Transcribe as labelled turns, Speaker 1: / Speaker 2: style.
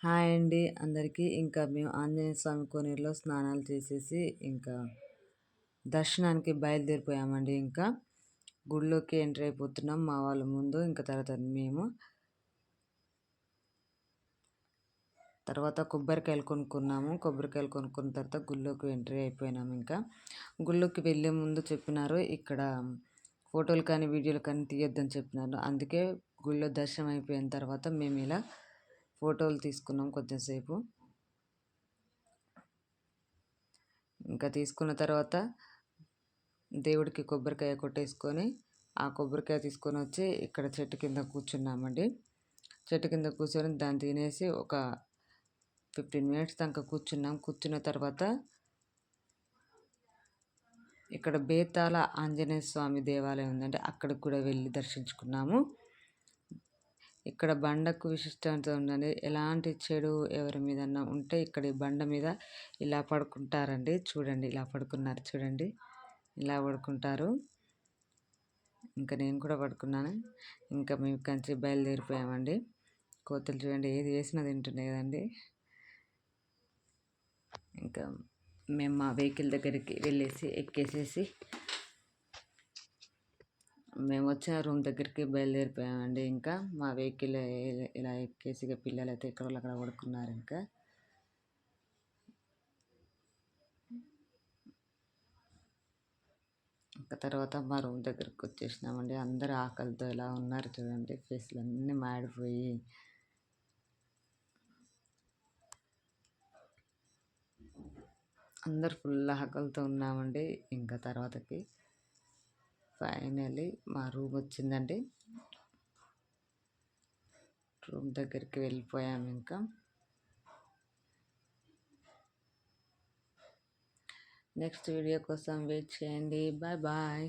Speaker 1: Hi అండి అందరికీ. ఇంకా మేము ఆంజనేయ స్వామి కోనేరులో స్నానాలు చేసేసి ఇంకా దర్శనానికి బయలుదేరిపోయామండి. ఇంకా గుడిలోకి ఎంటర్ అయిపోతున్నాం మా వాళ్ళ ముందు. ఇంకా తర్వాత కొబ్బరికాయలు కొనుక్కున్నాము. కొబ్బరికాయలు కొనుక్కున్న తర్వాత గుళ్ళోకి ఎంట్రీ అయిపోయినాము. ఇంకా గుళ్ళోకి వెళ్ళే ముందు చెప్పినారు, ఇక్కడ ఫోటోలు కానీ వీడియోలు కానీ తీయొద్దని చెప్పినారు. అందుకే గుళ్ళో దర్శనం అయిపోయిన తర్వాత మేము ఇలా ఫోటోలు తీసుకున్నాం కొద్దిసేపు. ఇంకా తీసుకున్న తర్వాత దేవుడికి కొబ్బరికాయ కొట్టేసుకొని ఆ కొబ్బరికాయ తీసుకొని వచ్చి ఇక్కడ చెట్టు కింద కూర్చున్నామండి. చెట్టు కింద కూర్చొని దాన్ని తినేసి ఒక 15 మినిట్స్ దాకా కూర్చున్నాం. కూర్చున్న తర్వాత ఇక్కడ బేతాళ ఆంజనేయ స్వామి దేవాలయం ఉందంటే అక్కడికి కూడా వెళ్ళి దర్శించుకున్నాము. ఇక్కడ బండకు విశిష్టత ఉందండి. ఎలాంటి చెడు ఎవరి మీదన్నా ఉంటే ఇక్కడ ఈ బండ మీద ఇలా పడుకుంటారండి. చూడండి, ఇలా పడుకున్నారు చూడండి, ఇలా పడుకుంటారు. ఇంకా నేను కూడా పడుకున్నాను. ఇంకా మేము కంచి బయలుదేరిపోయామండి. కోతులు చూడండి ఏది వేసినా తింటున్నాయి కదండి. ఇంకా మేము మా వెహికల్ దగ్గరికి వెళ్ళేసి ఎక్కేసేసి మేము వచ్చిన రూమ్ దగ్గరికి బయలుదేరిపోయామండి. ఇంకా మా వెహికల్ ఇలా ఎక్కేసి ఇక పిల్లలు అయితే ఎక్కడ అక్కడ పడుకున్నారు. ఇంకా తర్వాత మా రూమ్ దగ్గరికి వచ్చేసినామండి. అందరు ఆకలితో ఎలా ఉన్నారు చూడండి, ఫేస్లు అన్నీ మాడిపోయి. అందరు ఫుల్ ఆకలితో ఉన్నామండి. ఇంకా తర్వాతకి ఫైనల్లీ మా రూమ్ వచ్చిందండి. రూమ్ దగ్గరికి వెళ్ళిపోయాము. ఇంకా నెక్స్ట్ వీడియో కోసం వెయిట్ చేయండి. Bye bye.